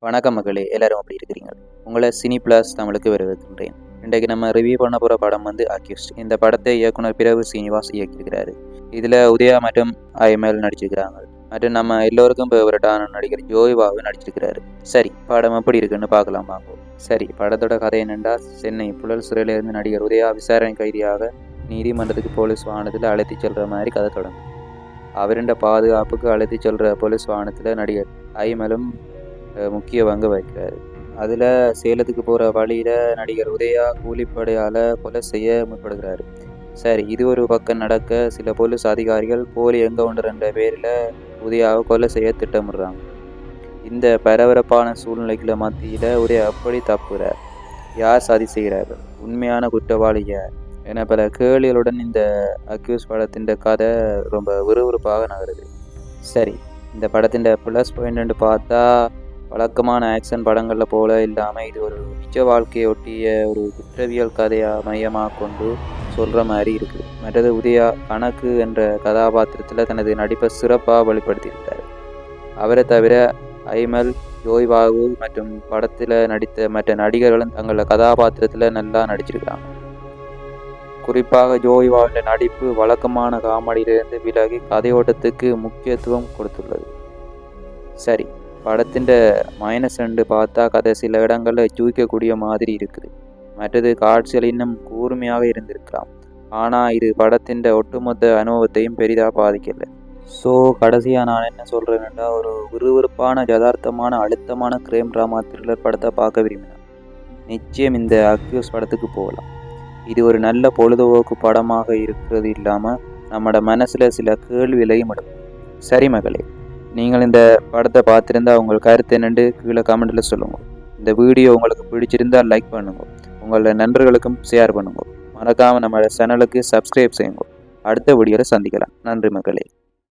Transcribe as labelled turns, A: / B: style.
A: வணக்கம் மகளே, எல்லாரும் அப்படி இருக்கிறீங்க. உங்களை சினி பிளஸ் தமிழுக்கு வரவேற்கின்றேன். இன்றைக்கு நம்ம ரிவ்யூ பண்ண போகிற படம் வந்து அக்யூஸ்ட். இந்த படத்தை இயக்குனர் பிரபு சீனிவாஸ் இயக்கியிருக்கிறாரு. இதில் உதயா மற்றும் ஐமல் நடிச்சிருக்கிறாங்க. மற்றும் நம்ம எல்லோருக்கும் ஃபேவரட்டான நடிகர் ஜோய் பாபு நடிச்சிருக்கிறாரு. சரி, படம் எப்படி இருக்குன்னு பார்க்கலாம் வாங்க. சரி, படத்தோட கதை என்னென்னா, சென்னை புழல் சிறையிலிருந்து நடிகர் உதயா விசாரணை கைதியாக நீதிமன்றத்துக்கு போலீஸ் வாகனத்தில் அழைத்து செல்கிற மாதிரி கதை தொடங்கும். அவருடைய பாதுகாப்புக்கு அழைத்து செல்கிற போலீஸ் வாகனத்தில் நடிகர் ஐமலும் முக்கிய பங்கு வகிக்கிறாரு. அதில் சேலத்துக்கு போகிற வழியில் நடிகர் உதயா கூலிப்படையால் கொலை செய்ய முற்படுகிறாரு. சரி, இது ஒரு பக்கம் நடக்க, சில போலீஸ் அதிகாரிகள் போலி என்கவுண்டர் என்ற பேரில் உதயாவை கொலை செய்ய திட்டமிடுறாங்க. இந்த பரபரப்பான சூழ்நிலைகளை மத்தியில் உதயா எப்படி தப்புகிறார், யார் சதி செய்கிறார்கள், உண்மையான குற்றவாளி யார் என பல கேள்விகளுடன் இந்த அக்யூஸ் படத்தின் கதை ரொம்ப விறுவிறுப்பாக நகருது. சரி, இந்த படத்தின் ப்ளஸ் பாயிண்ட் பார்த்தா, வழக்கமான ஆக்ஷன் படங்களில் போல இல்லாமல் இது ஒரு நிஜ வாழ்க்கையை ஒட்டிய ஒரு குற்றவியல் கதையாக மையமாக கொண்டு சொல்கிற மாதிரி இருக்குது. மற்றது உதயா கணக்கு என்ற கதாபாத்திரத்தில் தனது நடிப்பை சிறப்பாக வெளிப்படுத்தியிருக்கார். அவரை தவிர ஐமல், ஜோய் பாபு மற்றும் படத்தில் நடித்த மற்ற நடிகர்களும் தங்களோட கதாபாத்திரத்தில் நல்லா நடிச்சிருக்காங்க. குறிப்பாக ஜோய் பாபுவின் நடிப்பு வழக்கமான காமெடியிலிருந்து விலகி கதையோட்டத்துக்கு முக்கியத்துவம் கொடுத்துள்ளது. சரி, படத்தின் -2 பார்த்தா கதை சில இடங்களில் ஜூக்கக்கூடிய மாதிரி இருக்குது. மற்றது காட்சிகள் இன்னும் கூர்மையாக இருந்திருக்கலாம். ஆனால் இது படத்தின் ஒட்டுமொத்த அனுபவத்தையும் பெரிதாக பாதிக்கலை. ஸோ கடைசியாக நான் என்ன சொல்கிறேன்னா, ஒரு விறுவிறுப்பான யதார்த்தமான அழுத்தமான கிரைம் ட்ராமா த்ரில்லர் படத்தை பார்க்க விரும்பினேன். நிச்சயம் இந்த அக்யூஸ் படத்துக்கு போகலாம். இது ஒரு நல்ல பொழுதுபோக்கு படமாக இருக்கிறது இல்லாமல் நம்மளோட மனசில் சில கேள்விகளையும் எடுக்கும். சரி மகளே, நீங்கள் இந்த படத்தை பார்த்துருந்தா உங்கள் கருத்து என்னென்று கீழே கமெண்ட்டில் சொல்லுங்கள். இந்த வீடியோ உங்களுக்கு பிடிச்சிருந்தால் லைக் பண்ணுங்கள், உங்களோட நண்பர்களுக்கும் ஷேர் பண்ணுங்கள். மறக்காமல் நம்ம சேனலுக்கு சப்ஸ்கிரைப் செய்யுங்க. அடுத்த வீடியோவில் சந்திக்கலாம். நன்றி மகளே.